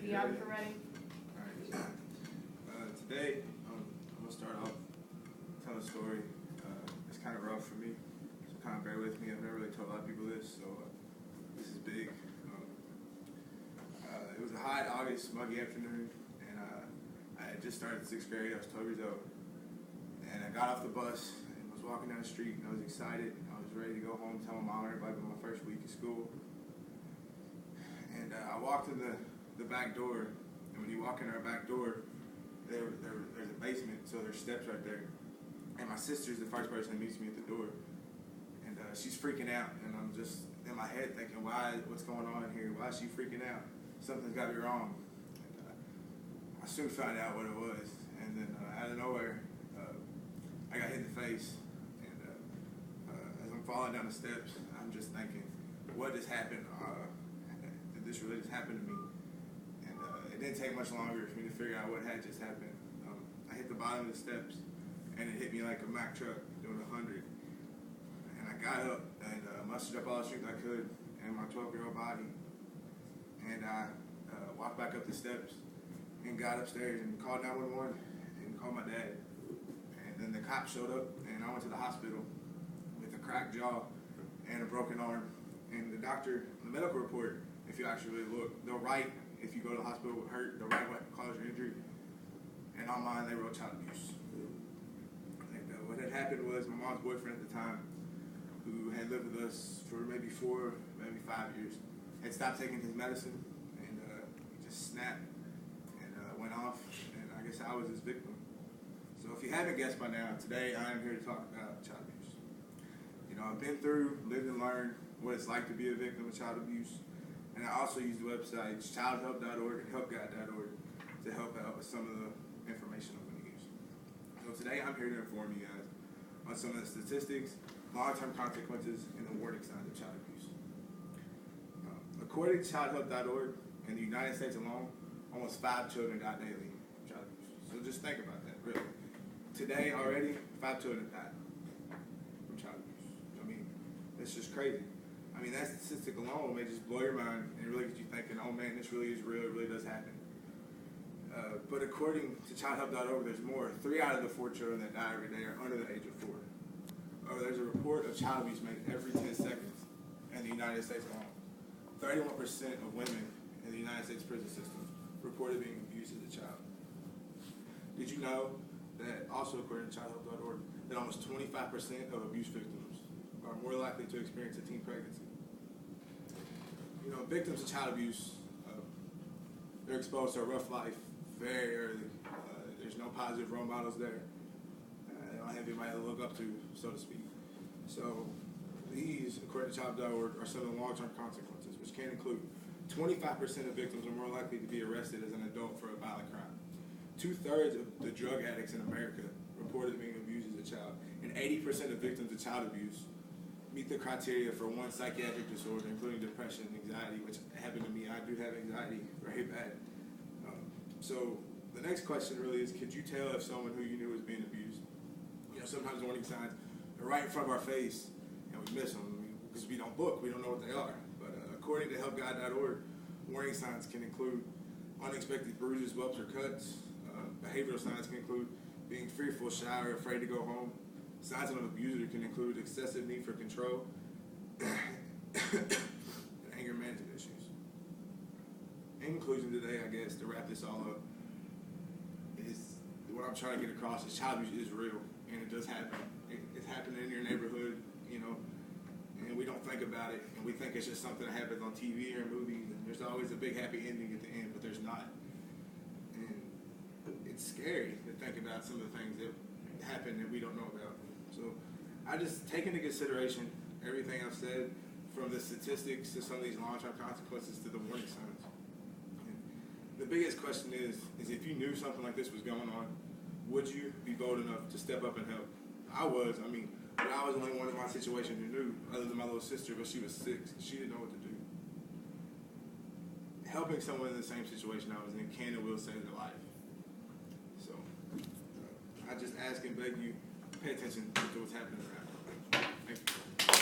Yeah, I'm ready. Alright. Today, I'm going to start off telling a story. It's kind of rough for me, so kind of bear with me. I've never really told a lot of people this, so this is big. It was a hot August, muggy afternoon, and I had just started 6th grade. I was 12 years old, and I got off the bus and was walking down the street, and I was excited. I was ready to go home, tell my mom and everybody about my first week of school. And I walked in the back door, and when you walk in our back door, there's a basement, so there's steps right there. And my sister's the first person that meets me at the door, and she's freaking out, and I'm just in my head thinking, what's going on in here? Why is she freaking out? Something's got to be wrong. And I soon found out what it was, and then out of nowhere, I got hit in the face, and as I'm falling down the steps, I'm just thinking, what just happened? Did this really just happen to me? And it didn't take much longer for me to figure out what had just happened. I hit the bottom of the steps, and it hit me like a Mack truck doing 100. And I got up and mustered up all the strength I could in my 12-year-old body. And I walked back up the steps and got upstairs and called 911 and called my dad. And then the cops showed up, and I went to the hospital with a cracked jaw and a broken arm. And the doctor, the medical report, if you actually really look, they'll write, if you go to the hospital with hurt, they'll write what caused your injury. And on mine, they wrote child abuse. And what had happened was my mom's boyfriend at the time, who had lived with us for maybe 4, maybe 5 years, had stopped taking his medicine, and he just snapped and went off, and I guess I was his victim. So if you haven't guessed by now, today I am here to talk about child abuse. You know, I've been through, lived and learned what it's like to be a victim of child abuse, and I also use the websites childhelp.org and helpguide.org to help out with some of the information I'm going to use. So today I'm here to inform you guys on some of the statistics, long-term consequences, and the warning signs of child abuse. According to childhelp.org, in the United States alone, almost 5 children die daily from child abuse. So just think about that, really. Today already, 5 children died from child abuse. I mean, it's just crazy. I mean, that statistic alone may just blow your mind and really get you thinking, oh man, this really is real, it really does happen. But according to childhelp.org, there's more. 3 out of the 4 children that die every day are under the age of 4. There's a report of child abuse made every 10 seconds in the United States alone. 31% of women in the United States prison system reported being abused as a child. Did you know that, also according to childhelp.org, that almost 25% of abuse victims are more likely to experience a teen pregnancy? You know, victims of child abuse, they're exposed to a rough life very early. There's no positive role models there. They don't have anybody to look up to, so to speak. So these, according to childhelp.org, are some of the long-term consequences, which can include 25% of victims are more likely to be arrested as an adult for a violent crime. 2/3 of the drug addicts in America reported being abused as a child, and 80% of victims of child abuse meet the criteria for one psychiatric disorder, including depression and anxiety, which happened to me. I do have anxiety very bad. So the next question really is, could you tell if someone who you knew was being abused? You know, sometimes warning signs are right in front of our face, and we miss them because we don't look, we don't know what they are. But according to helpguide.org, warning signs can include unexpected bruises, bumps, or cuts. Behavioral signs can include being fearful, shy, or afraid to go home. Signs of an abuser can include excessive need for control and anger management issues. In conclusion today, I guess, to wrap this all up, is what I'm trying to get across is child abuse is real, and it does happen. It's happening in your neighborhood, you know, and we don't think about it, and we think it's just something that happens on TV or movies, and there's always a big happy ending at the end, but there's not. And it's scary to think about some of the things that happen that we don't know about. So I just take into consideration everything I've said, from the statistics to some of these long-term consequences to the warning signs. And the biggest question is if you knew something like this was going on, would you be bold enough to step up and help? I was. I mean, but I was the only one in my situation who knew, other than my little sister, but she was 6. She didn't know what to do. Helping someone in the same situation I was in can and will save their life. So I just ask and beg you, pay attention to what's happening around. Thank you.